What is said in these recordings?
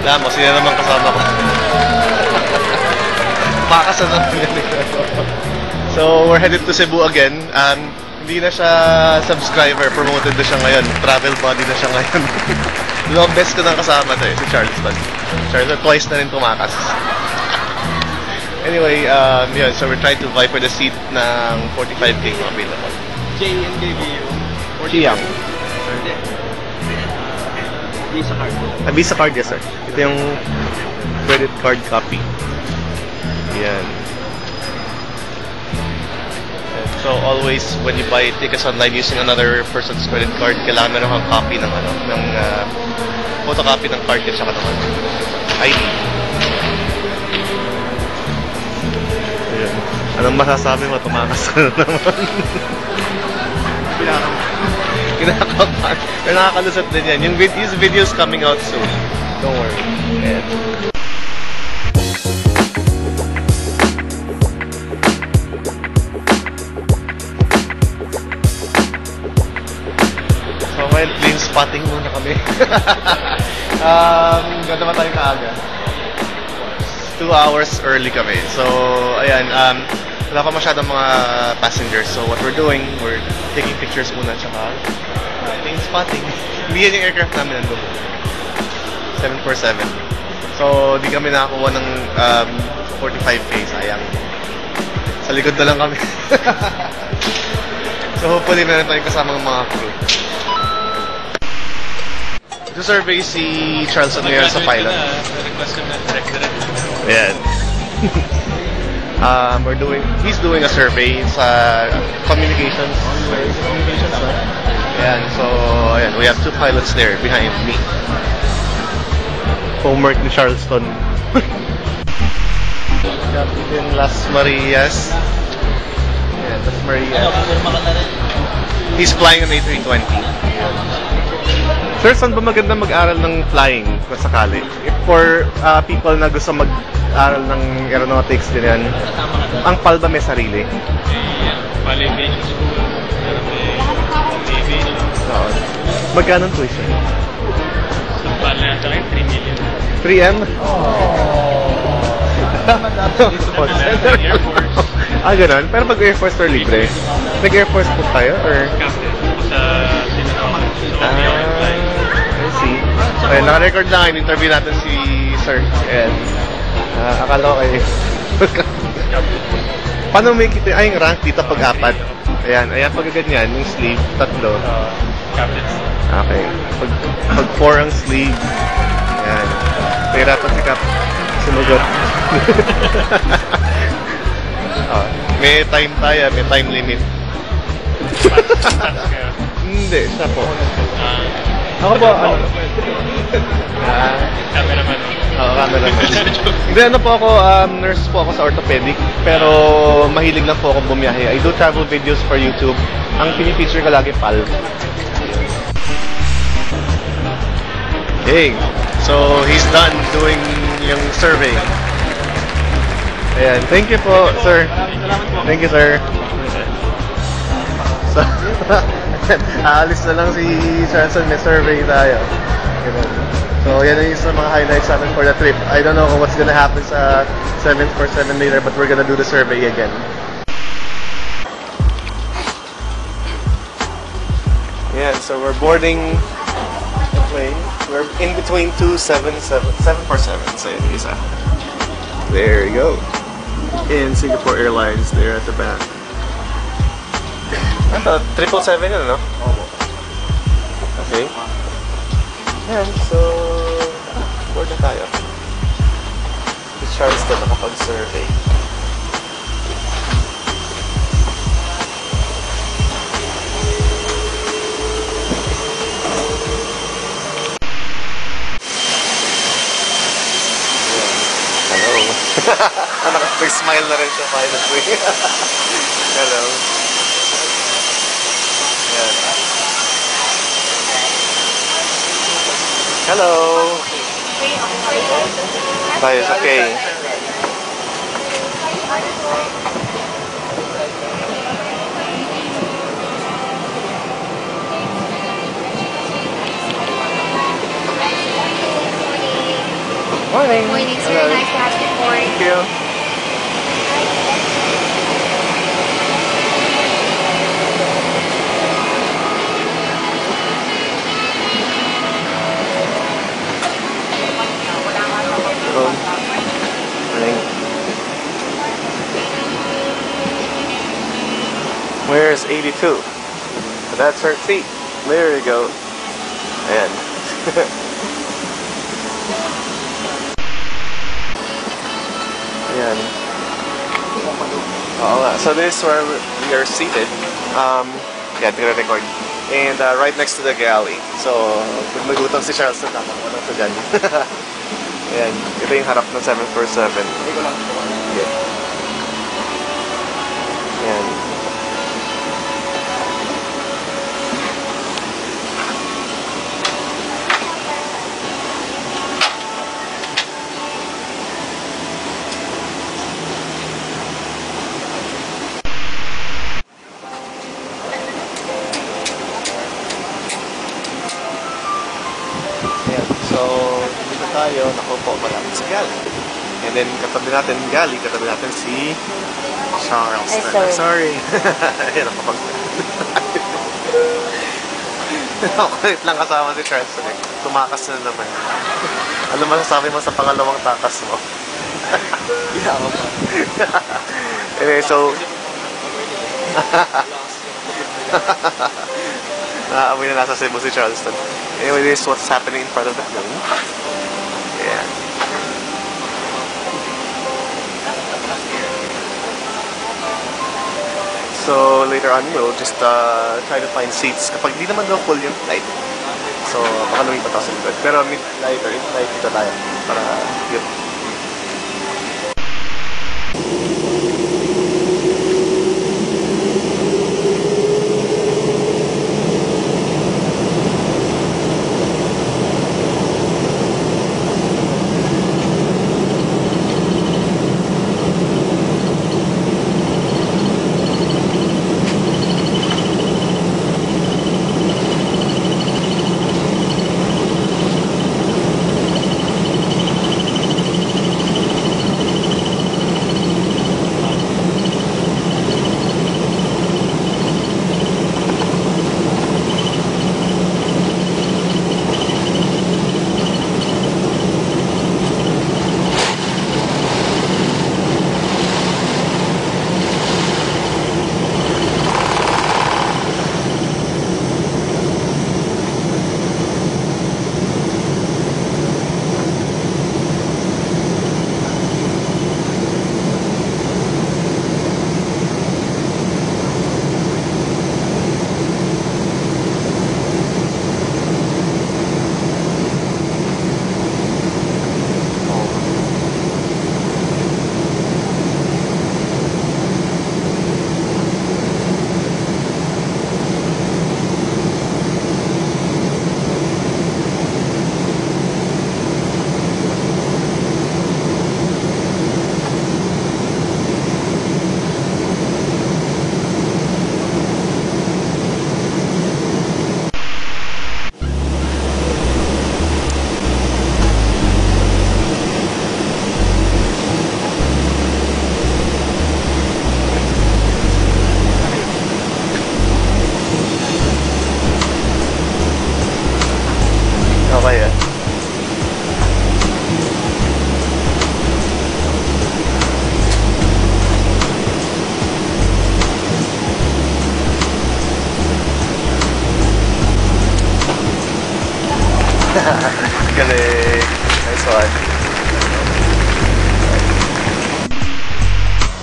Alam mo, sino naman kasama ko? Makasa naman yan. So, we're headed to Cebu again. Hindi na siya subscriber, promoted na siya ngayon. Travel buddy na siya ngayon. Long best ko nang kasama to si Charleston. Charleston, twice na rin tumakas. Anyway, yun, so we're trying to vie for the seat ng 45K available. JNKBU. Siyang. Visa card. Visa card, yes sir. Ito yung credit card copy. Yan. So always when you buy tickets online using another person's credit card, kailangan meron kang copy ng photocopy ng card at saka ng ID. Ayan. Anong masasabi mo? Tumakas ka na naman. Kinakabahan. Pero nakakalusot din yan. Yung videos coming out soon. Don't worry. Ayan. So, well, lane spotting muna kami. Ganda ba tayo kaaga? 2 hours early kami. So, ayan, wala pa masyadong mga passengers. So, what we're doing, we're taking pictures muna, tsaka lane spotting. Hindi yan yung aircraft namin nandun. 747. So, di kami nakakuha ng 45K, sayang. Sa likod na lang kami. So, hopefully meron tayong kasamang mga crew. To survey si Charleston ngayon sa pilot. Ayan. He's doing a survey sa communications. Ayan, so ayan, we have 2 pilots there behind me. Homework ni Charleston. Captain Las Marias. Ayan, Las Marias. He's flying an A320. Sir, saan ba maganda mag-aral ng flying kung sakali? For people na gusto mag-aral ng aeronautics din yan, ang PAL ba may sarili? PAL Aviation School, may aviation. Oo. Magkano ang tuition? So, PAL na ito 3 million. 3M? Air Force. Ganun. Pero pag Air Force or libre? Nag-Air Force po tayo? Or? Captain. Sa Sinaloa. I see. Okay, naka-record lang. In-interview natin si Sir. Ayan. Akala ko paano may kita? Ay, yung rank dito pag 4. Ayan. Ayan, pag ganyan, yung sleeve, 3. Captain. Okay. Pag 4 ang sleeve. Ayan. Pahirapan si Cap. Sumugot. May time tayo. May time limit. Hindi, siya po. Ako po, cameraman. Cameraman. Hindi, po ako, nurse po ako sa orthopedic, pero mahilig lang po ako bumiyahe. I do travel videos for YouTube. Ang pinipicture ko lagi PAL. Okay, so he's done doing yung survey. Ayan, thank you po, sir. Thank you, sir. So, aalis na lang si Charleston, may survey tayo. So, yan yung isa mga highlights natin for the trip. I don't know what's gonna happen sa 747 later, but we're gonna do the survey again. Yeah, so we're boarding the plane. We're in between 747s. So, isa. There you go. In Singapore Airlines, there at the back. Ito, 777 yun, no? Okay. Yan, so board na tayo. Si Charleston nakapag-survey. Hello. Nag-smile na rin siya finally. Hello. Yan. Hello. Bye, it's okay. Morning. Morning, sir. Hello. Nice to have you aboard. Thank you. Hello. Morning. Where's 82? That's her feet. There you go. Ayan. Ayan. Oo nga. So this is where we are seated. Yeah, tingnan-record. And right next to the galley. So, pag magutom si Charles na tama, walang sa dyan. Ayan. Ito yung harap ng 747. Yeah. Ayan. Ayan. So, dito tayo, nakupo malapit sa galley. And then, katabi natin galley, katabi natin si Charles. Ay, sorry. Sorry. Ayan, nakapag... Nakulit lang kasama si Charles. Tumakas na naman. Ano masasabi mo sa pangalawang takas mo? Yeah, ako pa. Anyway, so... Naamoy na nasa Cebu si Charleston. Anyway, this is what's happening in front of the plane. Yeah. So, later on, we'll just try to find seats. Kapag di naman daw full yung flight. So, baka lumipat ako sa likod. Pero mid-flighter, flight dito tayo. Para, yun. Okay, ah. Galing. Nice one.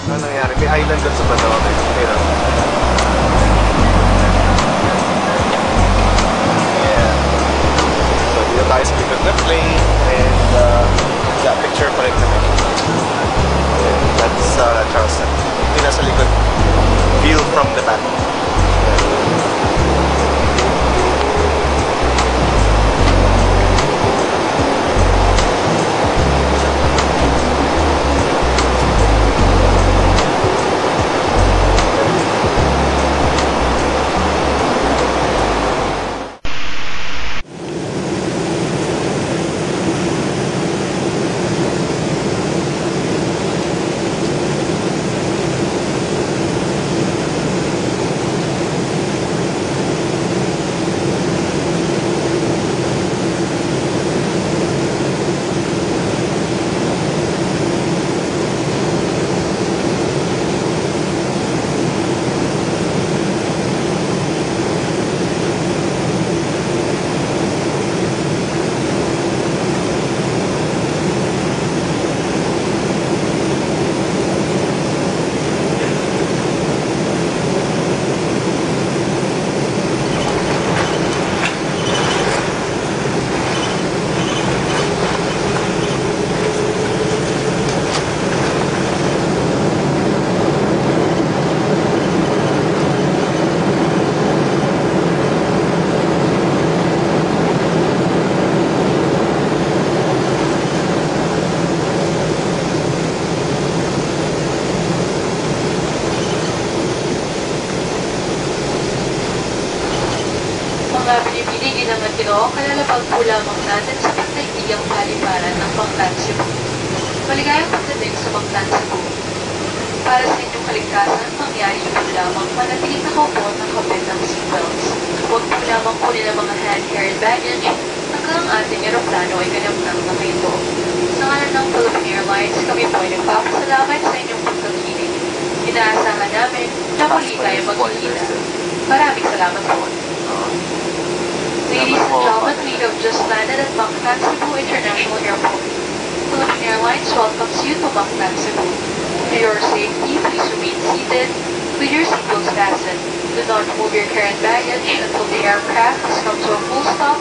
Ano nangyari? May island doon sa banda. Okay, no? Yeah. So, dito tayo sa likod ng plane. And, yeah, picture pa rin kami. And that's Charleston. Yung nasa likod. View from the back. kalalabag po lamang natin sa pagkaibigang paliparan ng Bangtan Cebu. Maligayang pagdating sa Bangtan Cebu. Para sa inyong kaligtasan, mangyari po lamang manatiling nakaupo ng kapit ng seatbelts. Huwag po lamang kunin ang mga hand-carried baggage hanggang ang ating eroplano ay ganap-nang nakaito. Sa ngalan ng Philippine Airlines, kami po ay nagpapasalamat sa inyong pagkakinig. Inaasahan namin na muli tayo magkikita. Maraming salamat po. Ladies and gentlemen, we have just landed at Bangtan Cebu International Airport. Philippine Airlines welcomes you to Bangtan Cebu. For your safety, please remain seated with your seatbelts fastened. Do not move your carry baggage until the aircraft has come to a full stop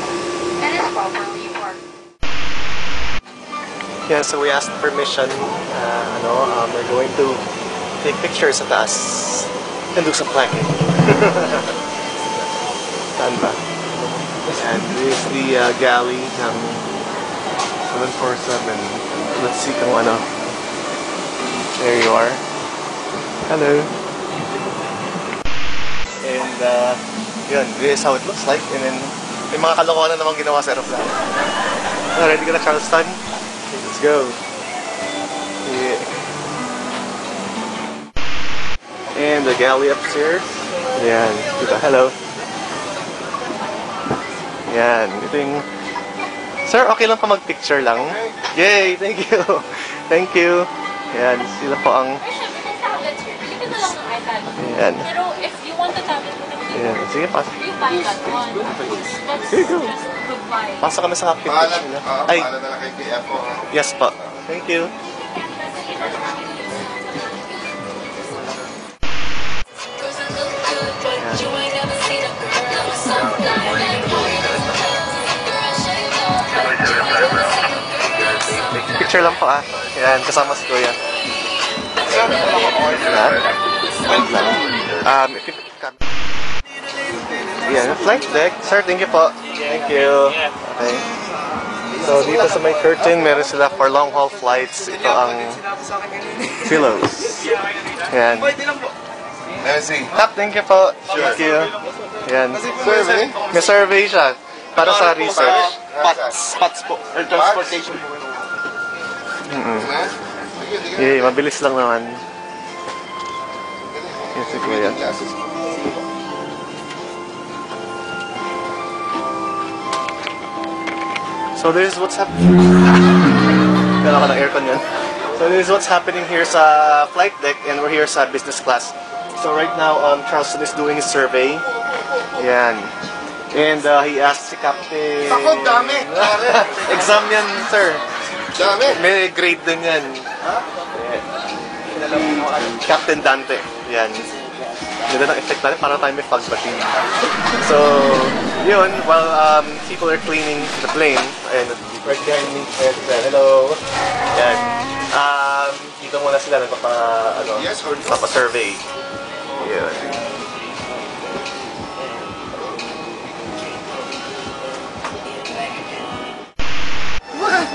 and is properly parked. Yeah, so we asked permission. We're going to take pictures sa taas and do some planking. Saan ba? And this is the galley ng 747. Let's see kung ano. There you are. Hello. And yun, this is how it looks like. And then may mga kalokohan na namang ginawa sa aeroplano. Ready ka na, Charleston? Okay, let's go. Yeah. And the galley upstairs. Yan. Kita, hello. Yan. Ito yung... Sir, okay lang pa mag-picture lang? Yay! Thank you! Thank you! Yan. Sila po ang... Bili ka na lang ng iPad. Yan. Pero if you want the tablet, Yan. Sige, pas. you buy that one. That's Here you go. just goodbye. Pasok kami sa cockpit nila. Ay, Paalam na lang kay KFO. yes po. Thank you. Picture lang po Yan, kasama si Kuya. Yan, flight deck. Sir, thank you po. Thank you. Okay. So, dito sa may curtain, meron sila for long haul flights. Ito ang pillows. Yan. Let me see. Thank you po. Thank you. Yan. Survey? May survey siya. Para sa research. Spots po. Or transportation po. Yay, mabilis lang naman. Yan si Kuya. So this is what's happening. Kailangan ka ng aircon yan. So this is what's happening here sa flight deck and we're here sa business class. So right now, Charleston is doing his survey. Yan. And he asked si Captain... Ako, dami! Exam yan, sir. Dami! May grade din yan. Captain Dante. Yan. Ganda ng effect natin para tayo may fog machine. So, yun, while people are cleaning the plane, and right behind me, hello. Yan. Dito muna sila nagpapa-survey. Yun.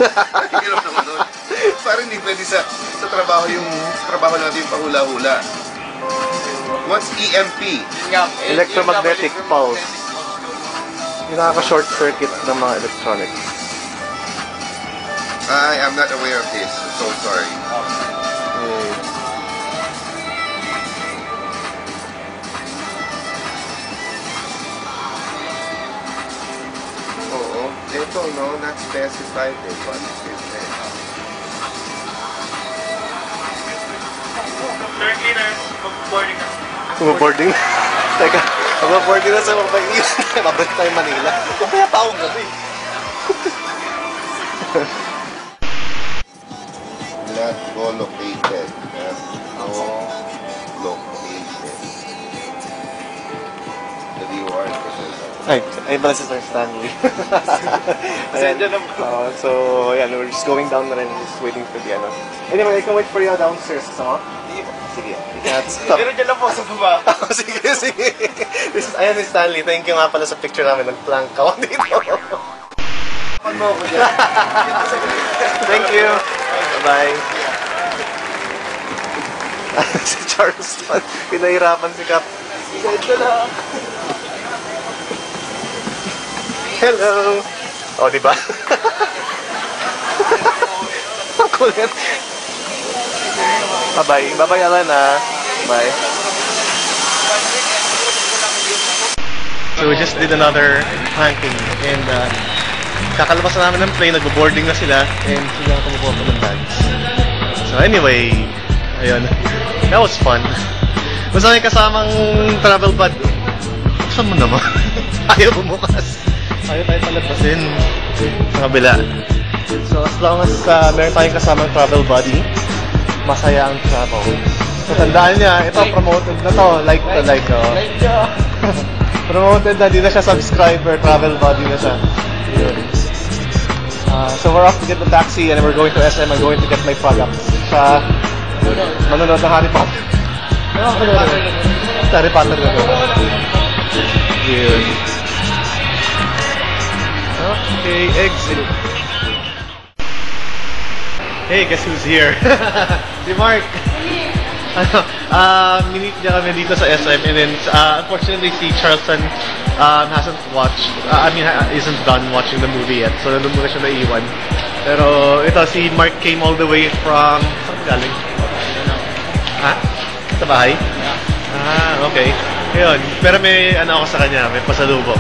Hirap naman nun. Parang hindi pwede sa trabaho trabaho natin yung pahula-hula. What's EMP? Electromagnetic pulse. Yung nakaka-short circuit ng mga electronics. I am not aware of this. So sorry. Oo. Ito, no? Not specified. What is this? Currently, mag-boarding na. Boarding? Teka, mag-boarding na sa mga babalik tayo Manila. Kaya pa akong gabi. Not co-located. Co-located. The reward kasi Ay pala si Sir Stanley. Ayan. So, ayan, we're just going down na rin. Just waiting for the ano. Anyway, I can wait for you downstairs. Kasama? Sige. Stop. Pero dyan lang po sa baba. Sige. Ayan si Stanley. Thank you nga pala sa picture namin. Nag-plank ako dito. Pan mo ako dyan. Thank you. Bye-bye. Si Charleston. Pinahirapan si Cap. Ito lang. Hello! Oh, di ba? Ang kulit. Bye-bye. Bye-bye, Alana. Bye. So we just did another planking and kakalabas na namin ng plane, nagbo-boarding na sila and sila na kumukuha pa ng bags. So anyway, ayun. That was fun. Basta may kasamang travel buddy. Saan mo naman? Ayaw bumukas. Ayaw tayo palagpasin sa kabila. So as long as meron tayong kasamang travel buddy, masaya ang travel. So tandaan niya, ito promoted na to. Like to like, oh. Promoted na, di na siya subscriber, travel buddy na siya. Yun. So we're off to get the taxi and we're going to SM. I'm going to get my products. Siya, manonood ng Harry Potter. Harry Potter na to. Yun. Okay, exit. Hey, guess who's here? Si Mark. Minit niya kami dito sa SM and then unfortunately si Charleston hasn't watched, isn't done watching the movie yet. So nandun muna siya naiwan. Pero ito, si Mark came all the way from, saan galing? Ha? Sa bahay? Okay. Ayun. Pero may ako sa kanya, may pasalubong.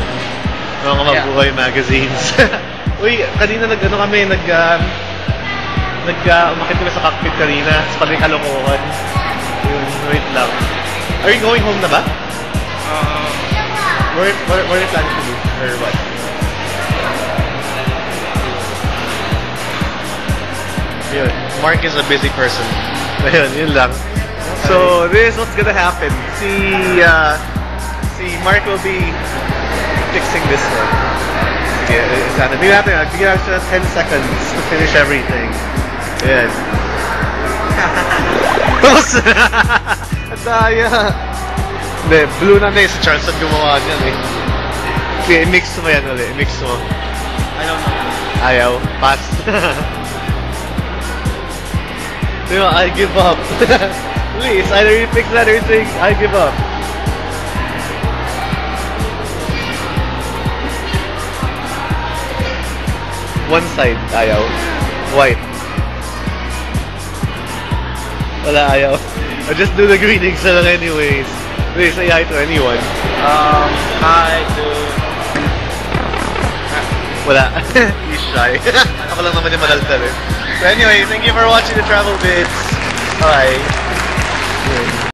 Mga Mabuhay magazines. Uy, kanina umakit kami sa cockpit kanina. Sa pala yung kalokohan. Yun, wait lang. Are you going home na ba? What are you planning to do? Or what? Yun. Mark is a busy person. Ayun, yun lang. So, this is what's gonna happen. Si Mark will be fixing this one. Sige, sana. Bigyan natin 10 seconds to finish everything. Yes. Tapos! Ang daya! Hindi, blue na na eh. Si Charleston gumawa niyan eh. Sige, i-mix mo yan ulit. I-mix mo. I don't know. Ayaw. Pass. Diba, I give up. Please, either you fix that or you think, I give up. One side, ayaw. White. Wala, ayaw. I'll just do the greetings na lang anyways. Please, say hi to anyone. Hi to... Wala. He's shy. Ako lang naman yung madaldal eh. So anyway, thank you for watching the Travel Bits. Bye.